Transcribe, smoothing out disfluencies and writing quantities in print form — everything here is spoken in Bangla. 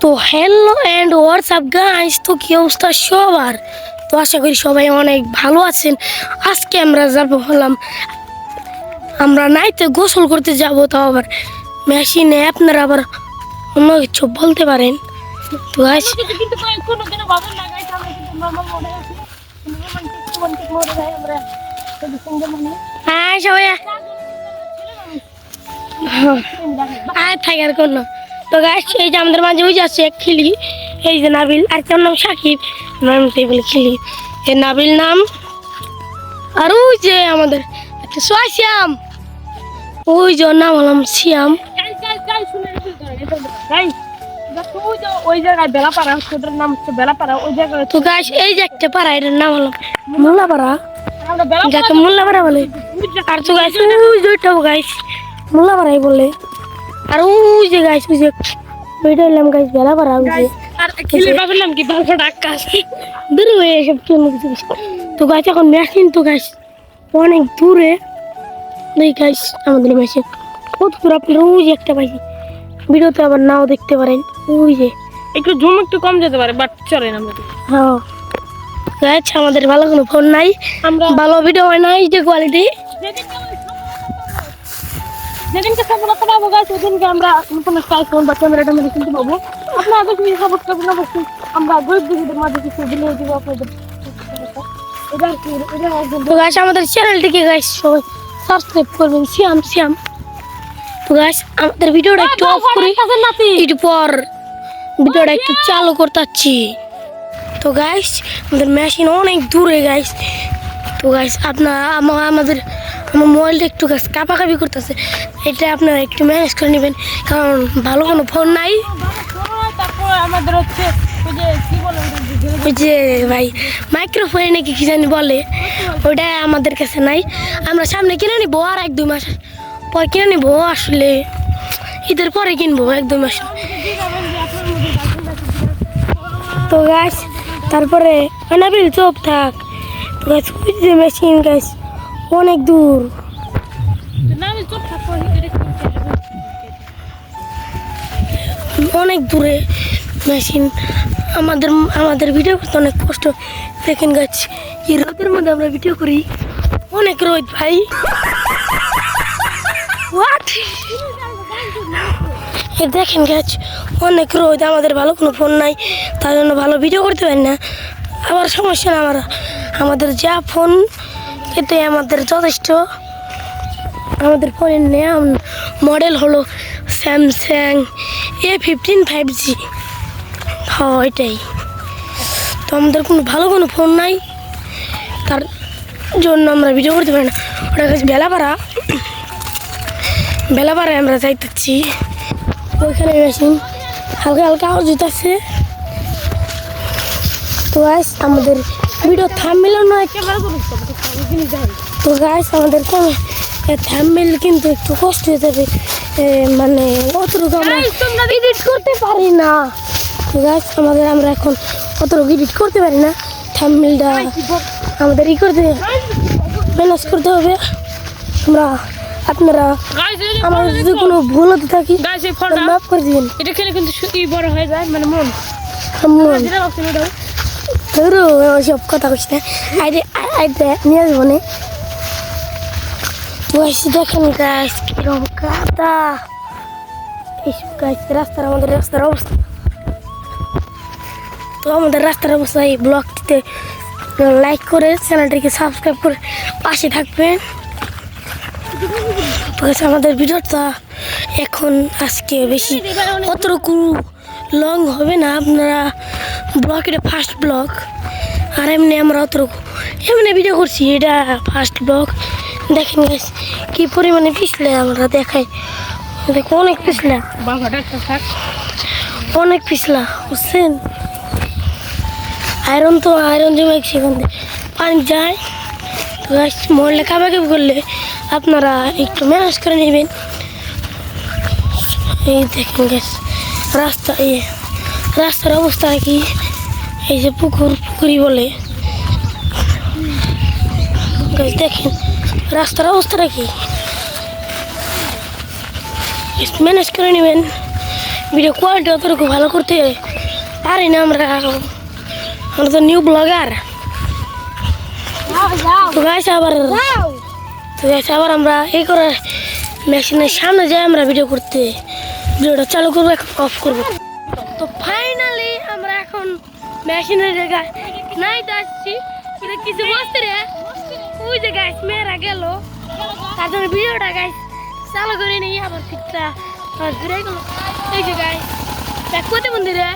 তো হ্যালো অ্যান্ড হোয়াটসঅ্যাপ গাইস, তো কি অবস্থা সবার? তো আশা করি সবাই অনেক ভালো আছেন। আজকে আমরা আমরা নাইতে গোসল করতে যাব, তাও আবার মেশিনে। আপনারা আবার অন্য কিছু বলতে পারেন। তো গাইস হ্যাঁ সবাই থাকার কোনো। তো গাছ এই যে আমাদের মাঝে ওই যাচ্ছে খিলি, এই যে নাবিল, আর তার নাম সাকিব, নাম বলে খিলি, এই নাবিল নাম। আর ওই যে আমাদের একটা শ্যাম, ওই যে নাম হলাম শ্যাম। ওই জায়গায় বেলাপাড়া, ওটার নাম হচ্ছে বেলাপাড়া। ওই জায়গায় তো গাছ এই যে একটা পাড়া, এটার নাম হলাম মোল্লাপাড়া, যাকে মোল্লাপাড়া বলে। আর তো গাছ ওই যে ওইটাও গাছ মোল্লাপাড়াই বলে। আর ওই যে গাছ ওই যে ওইটা হলাম গাছ বেলাপাড়া। ওই যে তো গাছ এখন মেশিন, তো গাছ অনেক দূরে নেই গাছ আমাদের মেশিন। কত দূর আপনারা ওই যে একটা পাইছি, ভিডিওতে আবার নাও দেখতে পারেন। ওই যে একটু জুম একটু কম যেতে পারে, বাট চলেন আমরা। হ্যাঁ গাছ আমাদের ভালো কোনো ফোন নাই, আমরা ভালো ভিডিও হয় নাই যে কোয়ালিটি। যেদিনকে সফলতা পাবো গাছ, ওদিনকে আমরা নতুন একটা আইফোন বা ক্যামেরাটা মেরে কিনতে পাবো। আপনারা বেশি সাপোর্ট করবেন, অবশ্যই আমরা গরিব দুঃখীদের মাঝে কিছু দিলে দিব আপনাদের। তো গাছ আমাদের চ্যানেলটিকে গাছ সবাই সাবস্ক্রাইব করবেন। শ্যাম। তো গাছ আমাদের ভিডিওটা একটু অফ করি, একটু পর ভিডিওটা একটু চালু করতেছি। তো গাছ আমাদের মেশিন অনেক দূরে গাছ। তো গাছ আপনারা আমার মোবাইলটা একটু গাছ কাঁপাকাঁপি করতেছে, এটা আপনারা একটু ম্যানেজ করে নেবেন, কারণ ভালো কোনো ফোন নাই। তারপর আমাদের হচ্ছে ওই যে কি বলে, ওই যে ভাই মাইক্রোফোনে নাকি কি জানি বলে, ওইটা আমাদের কাছে নাই। আমরা সামনে কিনে নিবো, আর 1-2 মাস পর কিনে নিবো। আসলে ঈদের পরে কিনবো 1-2 মাস। তো গাছ তারপরে নাবিল চোপ থাক। তো গাছ ওই যে মেশিন গাছ অনেক দূর, অনেক দূরে মেশিন। আমাদের ভিডিও করতে অনেক কষ্ট। দেখেন গাছ এই রোদের মধ্যে আমরা ভিডিও করি, অনেক রোদ ভাই। দেখেন গাছ অনেক রোদ, আমাদের ভালো কোনো ফোন নাই, তার জন্য ভালো ভিডিও করতে পারি না। আবার সমস্যা না, আমাদের যা ফোন এতে আমাদের যথেষ্ট। আমাদের ফোনের নাম মডেল হলো স্যামসাং A15 5G। হ্যাঁ এটাই। তো আমাদের কোনো ভালো কোনো ফোন নাই, তার জন্য আমরা ভিডিও করতে পারি না। ওটা কাছে বেলাপাড়ায় আমরা যাইতেছি, ওইখানে মেশিন হালকা হালকা আওয়াজ হইতেছে। তো গাইস আমাদের ভিডিও থাম্বনেল নয়, তো গাইস আমাদের থাম্বনেল কিন্তু একটু কষ্ট হয়ে যাবে, মানে অতটুকু আমরা এডিট করতে পারি না। তো গাইস আমরা এখন অতটুকু এডিট করতে পারি না, থাম্বনেলটা আমাদের ম্যানেজ করতে হবে। আপনারা আমার যদি কোনো ভুল হতে থাকি মাফ করে দিবেন। এটা খেলে কিন্তু বড় হয়ে যায়, মানে মন সব কথা কইস না, নিয়ে আসবো না। দেখেন গাছ কিরকম কাদা, এইসব গাছ আমাদের রাস্তার অবস্থা। তো আমাদের রাস্তার অবস্থা এই ব্লগটিতে লাইক করে চ্যানেলটিকে সাবস্ক্রাইব করে পাশে থাকবেন। আমাদের ভিডিওটা এখন আজকে বেশি অতটুকু লং হবে না। আপনারা ব্লগ, এটা ফার্স্ট ব্লগ, আর এমনি আমরা অতটুকু এমনি ভিডিও করছি, এটা ফার্স্ট ব্লগ। দেখেন গাছ কি পরিমাণে পিছলে আমরা দেখাই, দেখো অনেক পিছলা, অনেক পিছলা বুঝছেন। আয়রন জমে সেখান থেকে পানি যায়। তো গাছ মরলে কাবাকাবি করলে আপনারা একটু ম্যানেজ করে নেবেন। এই দেখেন গাছ রাস্তার অবস্থা কি, এই যে পুকুরি বলে গাছ, দেখেন রাস্তার অবস্থাটা কি, ম্যানেজ করে নেবেন। ভিডিও কোয়ালিটি অতটুকু ভালো করতে পারি না আমরা তো নিউ ব্লগার। তো গাইস আবার আমরা এই করে মেশিনের সামনে যাই আমরা ভিডিও করতে, ভিডিওটা চালু করবো, এখন অফ করবো। তো ফাইনালি আমরা এখন মেশিনের জায়গায় নাইতে আসছি। এটা কিছু বসতে রে, ওই যে গাইস মেয়েরা গেল, তার জন্য ভিডিওটা গাইস চালু করে নিই, আবার ফিরটা আবার ফিরে গেল। এই যে গাইস দেখ কোথায় মন্দিরে